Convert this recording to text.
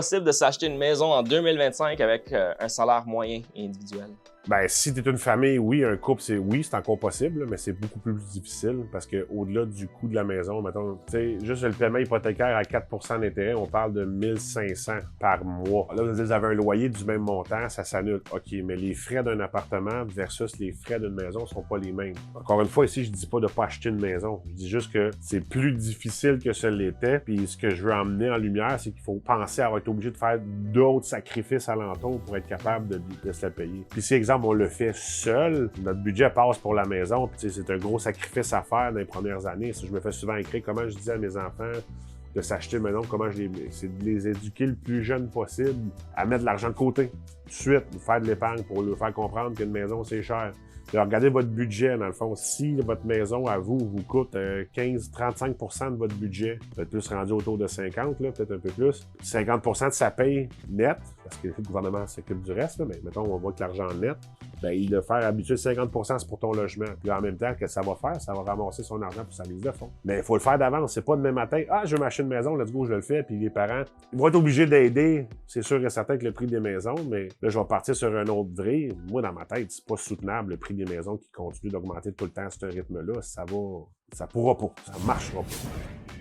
Possible de s'acheter une maison en 2025 avec un salaire moyen et individuel? Ben, si t'es une famille, oui, un couple, c'est encore possible, mais c'est beaucoup plus difficile parce que au-delà du coût de la maison, mettons, tu sais, juste le paiement hypothécaire à 4 % d'intérêt, on parle de 1500 par mois. Là, vous avez un loyer du même montant, ça s'annule. OK, mais les frais d'un appartement versus les frais d'une maison sont pas les mêmes. Encore une fois, ici, je dis pas de pas acheter une maison. Je dis juste que c'est plus difficile que ce l'était. Puis ce que je veux emmener en lumière, c'est qu'il faut penser à être obligé de faire d'autres sacrifices alentour pour être capable de se la payer. Puis si, exemple, on le fait seul, notre budget passe pour la maison, puis c'est un gros sacrifice à faire dans les premières années. Ça, je me fais souvent écrire comment je disais à mes enfants de s'acheter une maison, c'est de les éduquer le plus jeune possible à mettre de l'argent de côté. Tout de suite, de faire de l'épargne pour leur faire comprendre qu'une maison, c'est cher. Alors, regardez votre budget, dans le fond. Si votre maison, à vous coûte 15-35 % de votre budget, peut-être plus rendu autour de 50, là, peut-être un peu plus, 50 % de sa paye nette, parce que le gouvernement s'occupe du reste, là, mais mettons, on voit que l'argent net, ben, il va faire habituer 50 % c'est pour ton logement. Puis en même temps, qu'est-ce que ça va faire? Ça va ramasser son argent pour sa mise de fonds. Mais il faut le faire d'avance. C'est pas demain matin, ah, je veux m'acheter une maison, let's go, je le fais, puis les parents, ils vont être obligés d'aider, c'est sûr et certain, avec le prix des maisons, mais là, je vais partir sur un autre vrille. Moi, dans ma tête, c'est pas soutenable, le prix des maisons qui continue d'augmenter tout le temps à ce rythme-là. Ça pourra pas. Ça marchera pas.